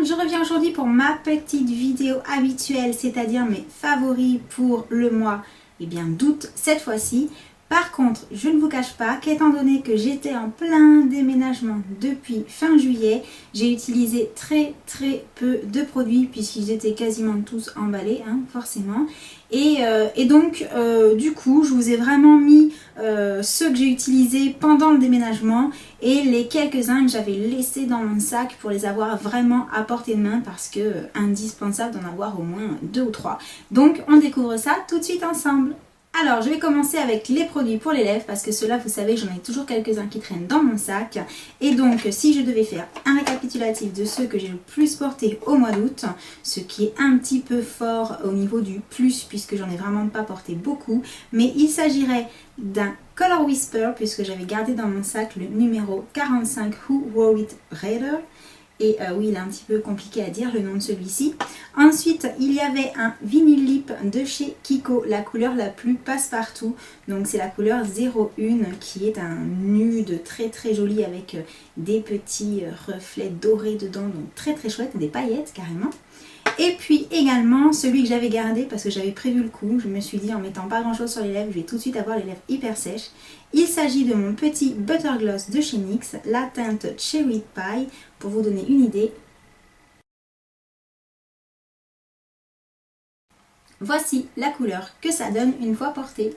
je reviens aujourd'hui pour ma petite vidéo habituelle, c'est-à-dire mes favoris pour le mois d'août cette fois-ci. Par contre, je ne vous cache pas qu'étant donné que j'étais en plein déménagement depuis fin juillet, j'ai utilisé très peu de produits puisqu'ils étaient quasiment tous emballés, forcément. Et donc, du coup, je vous ai vraiment mis ceux que j'ai utilisés pendant le déménagement et les quelques-uns que j'avais laissés dans mon sac pour les avoir vraiment à portée de main parce que indispensable d'en avoir au moins 2 ou 3. Donc, on découvre ça tout de suite ensemble. Alors, je vais commencer avec les produits pour les lèvres parce que ceux-là, vous savez, j'en ai toujours quelques-uns qui traînent dans mon sac. Et donc, si je devais faire un récapitulatif de ceux que j'ai le plus portés au mois d'août, ce qui est un petit peu fort au niveau du plus puisque j'en ai vraiment pas porté beaucoup, mais il s'agirait d'un Color Whisper puisque j'avais gardé dans mon sac le numéro 45 Who Wore It Raider. Et oui, il est un petit peu compliqué à dire le nom de celui-ci. Ensuite, il y avait un Vinyl Lip de chez Kiko, la couleur la plus passe-partout. Donc c'est la couleur 01 qui est un nude très joli avec des petits reflets dorés dedans. Donc très chouette, des paillettes carrément. Et puis également celui que j'avais gardé parce que j'avais prévu le coup. Je me suis dit en mettant pas grand chose sur les lèvres, je vais tout de suite avoir les lèvres hyper sèches. Il s'agit de mon petit Butter Gloss de chez NYX, la teinte Cherry Pie, pour vous donner une idée. Voici la couleur que ça donne une fois porté.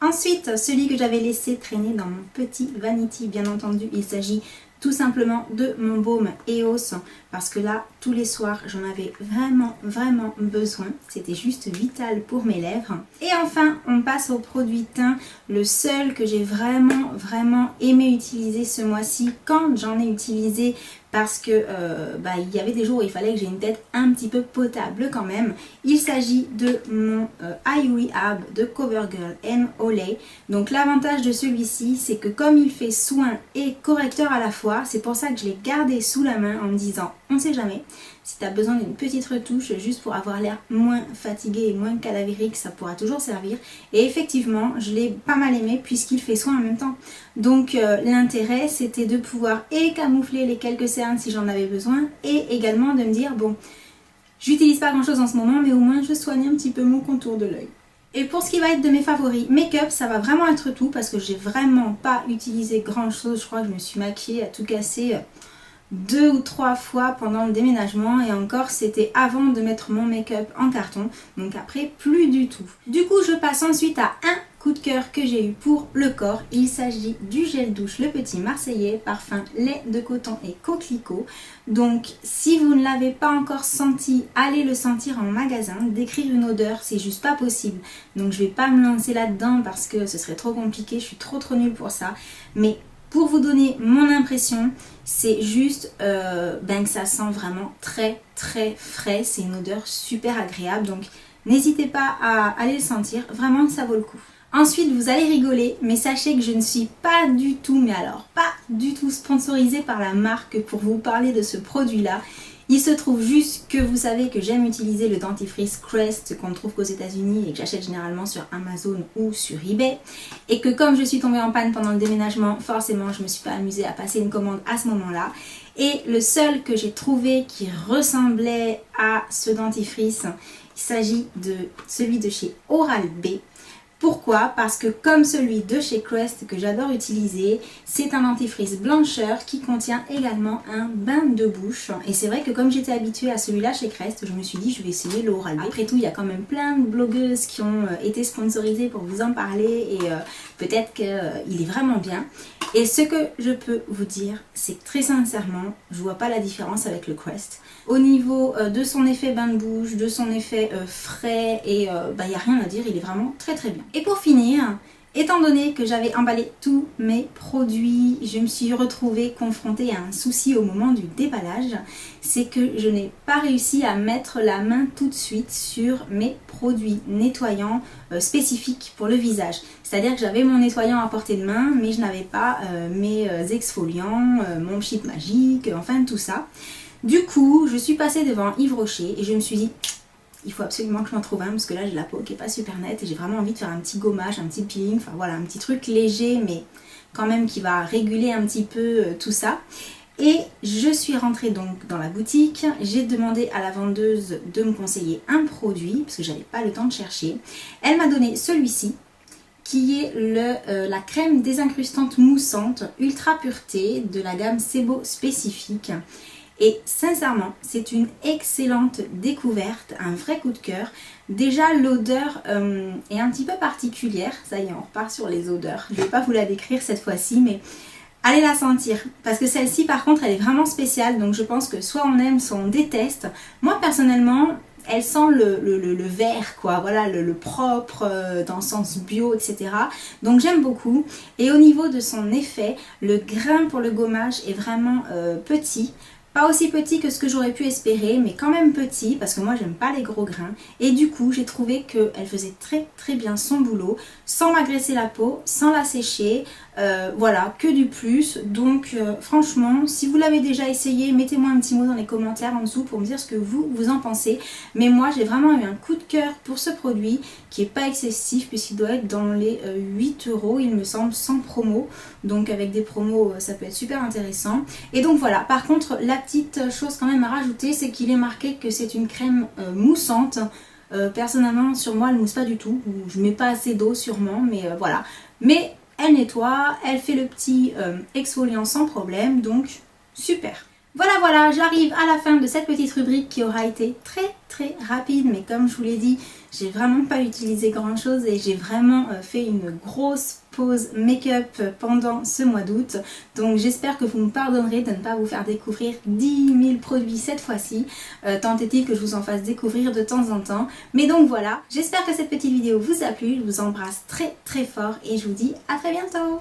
Ensuite, celui que j'avais laissé traîner dans mon petit Vanity, bien entendu, il s'agit tout simplement de mon baume EOS parce que là, tous les soirs, j'en avais vraiment besoin. C'était juste vital pour mes lèvres. Et enfin, on passe au produit teint, le seul que j'ai vraiment aimé utiliser ce mois-ci quand j'en ai utilisé parce que il y avait des jours où il fallait que j'ai une tête un petit peu potable quand même. Il s'agit de mon Eye Rehab de CoverGirl and Olay. Donc l'avantage de celui-ci, c'est que comme il fait soin et correcteur à la fois, c'est pour ça que je l'ai gardé sous la main en me disant, on ne sait jamais, si tu as besoin d'une petite retouche juste pour avoir l'air moins fatigué et moins cadavérique, ça pourra toujours servir. Et effectivement, je l'ai pas mal aimé puisqu'il fait soin en même temps. Donc l'intérêt, c'était de pouvoir et camoufler les quelques cernes si j'en avais besoin et également de me dire, bon, j'utilise pas grand chose en ce moment, mais au moins je soigne un petit peu mon contour de l'œil. Et pour ce qui va être de mes favoris make-up, ça va vraiment être tout parce que j'ai vraiment pas utilisé grand chose. Je crois que je me suis maquillée à tout casser 2 ou 3 fois pendant le déménagement et encore c'était avant de mettre mon make-up en carton, donc après plus du tout. Du coup je passe ensuite à un coup de cœur que j'ai eu pour le corps. Il s'agit du gel douche Le Petit Marseillais, parfum lait de coton et coquelicot. Donc si vous ne l'avez pas encore senti, allez le sentir en magasin. Décrire une odeur, c'est juste pas possible. Donc je vais pas me lancer là-dedans parce que ce serait trop compliqué, je suis trop nulle pour ça. Mais pour vous donner mon impression, c'est juste que ça sent vraiment très frais. C'est une odeur super agréable. Donc n'hésitez pas à aller le sentir. Vraiment, ça vaut le coup. Ensuite, vous allez rigoler, mais sachez que je ne suis pas du tout, mais alors pas du tout sponsorisée par la marque pour vous parler de ce produit-là. Il se trouve juste que vous savez que j'aime utiliser le dentifrice Crest qu'on ne trouve qu'aux États-Unis et que j'achète généralement sur Amazon ou sur eBay. Et que comme je suis tombée en panne pendant le déménagement, forcément je ne me suis pas amusée à passer une commande à ce moment-là. Et le seul que j'ai trouvé qui ressemblait à ce dentifrice, il s'agit de celui de chez Oral-B. Pourquoi? Parce que comme celui de chez Crest que j'adore utiliser, c'est un dentifrice blancheur qui contient également un bain de bouche. Et c'est vrai que comme j'étais habituée à celui-là chez Crest, je me suis dit je vais essayer le Oral-B. Après tout, il y a quand même plein de blogueuses qui ont été sponsorisées pour vous en parler et peut-être qu'il est vraiment bien. Et ce que je peux vous dire, c'est que très sincèrement, je vois pas la différence avec le Crest. Au niveau de son effet bain de bouche, de son effet frais, et y a rien à dire, il est vraiment très bien. Et pour finir, étant donné que j'avais emballé tous mes produits, je me suis retrouvée confrontée à un souci au moment du déballage, c'est que je n'ai pas réussi à mettre la main tout de suite sur mes produits nettoyants spécifiques pour le visage. C'est-à-dire que j'avais mon nettoyant à portée de main, mais je n'avais pas mes exfoliants, mon sheet magique, enfin tout ça. Du coup, je suis passée devant Yves Rocher et je me suis dit, il faut absolument que je m'en trouve un parce que là j'ai la peau qui est pas super nette et j'ai vraiment envie de faire un petit gommage, un petit peeling, enfin voilà, un petit truc léger mais quand même qui va réguler un petit peu tout ça. Et je suis rentrée donc dans la boutique, j'ai demandé à la vendeuse de me conseiller un produit, parce que j'avais pas le temps de chercher. Elle m'a donné celui-ci, qui est la crème désincrustante moussante ultra pureté de la gamme Sebo spécifique. Et sincèrement, c'est une excellente découverte, un vrai coup de cœur. Déjà, l'odeur est un petit peu particulière. Ça y est, on repart sur les odeurs. Je ne vais pas vous la décrire cette fois-ci, mais allez la sentir. Parce que celle-ci, par contre, elle est vraiment spéciale. Donc je pense que soit on aime, soit on déteste. Moi, personnellement, elle sent le vert, quoi. Voilà, le propre, dans le sens bio, etc. Donc j'aime beaucoup. Et au niveau de son effet, le grain pour le gommage est vraiment petit. Pas aussi petit que ce que j'aurais pu espérer, mais quand même petit, parce que moi j'aime pas les gros grains. Et du coup, j'ai trouvé qu'elle faisait très bien son boulot, sans m'agresser la peau, sans la sécher. Voilà, que du plus. Donc franchement, si vous l'avez déjà essayé, mettez-moi un petit mot dans les commentaires en dessous pour me dire ce que vous en pensez. Mais moi, j'ai vraiment eu un coup de cœur pour ce produit, qui est pas excessif, puisqu'il doit être dans les 8 €, il me semble, sans promo. Donc avec des promos, ça peut être super intéressant. Et donc voilà, par contre, la petite chose quand même à rajouter, c'est qu'il est marqué que c'est une crème moussante. Personnellement, sur moi, elle mousse pas du tout. Je mets pas assez d'eau sûrement, mais voilà. Mais elle nettoie, elle fait le petit exfoliant sans problème, donc super. Voilà, j'arrive à la fin de cette petite rubrique qui aura été très rapide, mais comme je vous l'ai dit, j'ai vraiment pas utilisé grand chose et j'ai vraiment fait une grosse pause make-up pendant ce mois d'août. Donc j'espère que vous me pardonnerez de ne pas vous faire découvrir 10 000 produits cette fois-ci, tant est-il que je vous en fasse découvrir de temps en temps. Mais donc voilà, j'espère que cette petite vidéo vous a plu, je vous embrasse très fort et je vous dis à très bientôt.